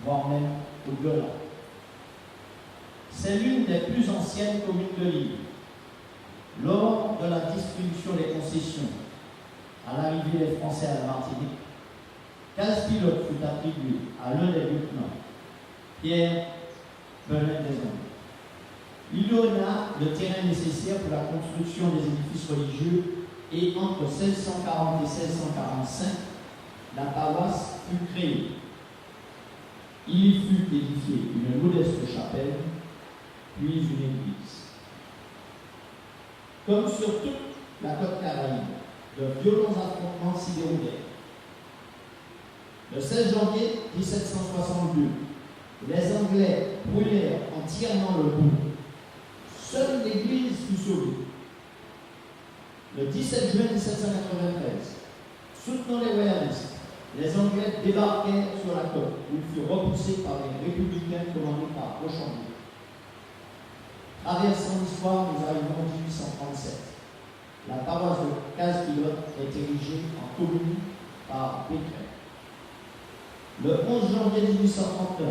voire même au-delà. C'est l'une des plus anciennes communes de l'île. Lors de la distribution des concessions à l'arrivée des Français à la Martinique, 15 pilotes fut attribué à l'un des lieutenants, Pierre Belin-Desmond. Il donna le terrain nécessaire pour la construction des édifices religieux et entre 1640 et 1645, la paroisse fut créée. Il y fut édifié une modeste chapelle, puis une église. Comme sur toute la côte Caraïbe, de violents affrontements s'y déroulèrent. Le 16 janvier 1762, les Anglais brûlèrent entièrement le bourg. Seule l'église fut sauvée. Le 17 juin 1793, soutenant les royalistes, les Anglais débarquèrent sur la côte, où ils furent repoussés par les républicains commandés par Rochambeau. Traversant l'histoire, nous arrivons en 1837. La paroisse de Casse-Pilote est érigée en commune par Pécret. Le 11 janvier 1839,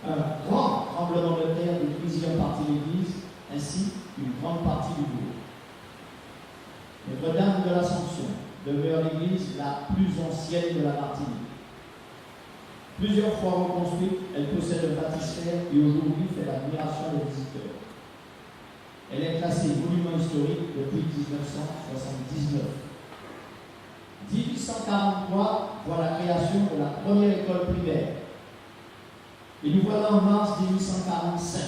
un grand tremblement de terre détruisit en partie l'église, ainsi qu'une grande partie du bourg. Notre-Dame de l'Assomption demeure l'église la plus ancienne de la Martinique. Plusieurs fois reconstruite, elle possède un baptistère et aujourd'hui fait l'admiration des visiteurs. Elle est classée monument historique depuis 1979. 1843 voit la création de la première école primaire. Et nous voilà en mars 1845,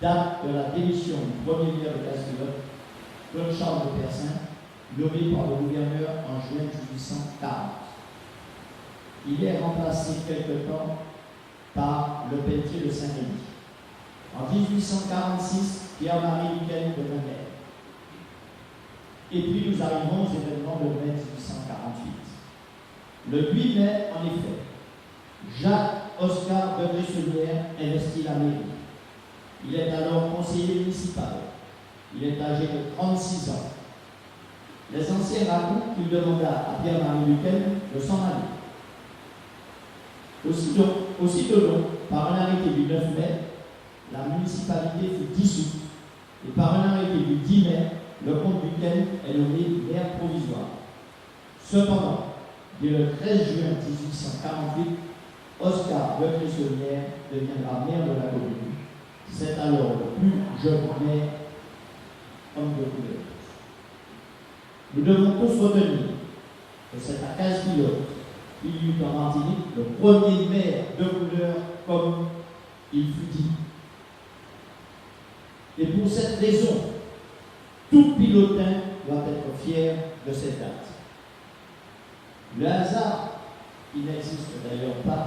date de la démission du premier maire de Casse-Pilote, Claude Charles de Persin, nommé par le gouverneur en juin 1840. Il est remplacé quelque temps par le Pelletier de Saint-Denis. En 1846, Pierre-Marie Miquel devint maire. Et puis nous arrivons aux événements de mai 1848. Le 8 mai, en effet, Jacques Oscar de Bresselière investit la mairie. Il est alors conseiller municipal. Il est âgé de 36 ans. Les anciens racontent qu'il demanda à Pierre-Marie Miquel de s'en aller. Aussitôt donc, par un arrêté du 9 mai, la municipalité fut dissoute et par un arrêté du 10 mai, le comte Buquel est nommé maire provisoire. Cependant, dès le 13 juin 1848, Oscar de Cressonnière deviendra maire de la commune. C'est alors le plus jeune maire homme de couleur. Nous devons tous retenir que c'est à Casse-Pilote qu'il y eut en Martinique le premier maire de couleur comme il fut dit. Et pour cette raison, tout pilotin doit être fier de cette date. Le hasard, qui n'existe d'ailleurs pas,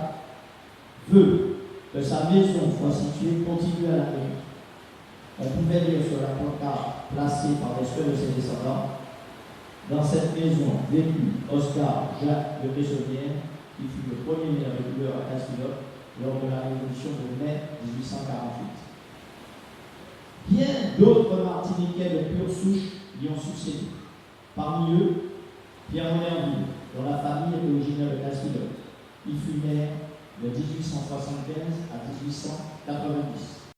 veut que sa maison soit située contiguë à la mer. On pouvait lire sur la pancarte placée par les souhaits de ses descendants: dans cette maison vécut Oscar Jacques de Cressonnière, qui fut le premier maire de couleur à Casse-Pilote lors de la Révolution de mai 1848. Bien d'autres Martiniquais de pure souche y ont succédé. Parmi eux, Pierre Monerville, dont la famille est originaire de Casse-Pilote. Il fut maire de 1875 à 1890.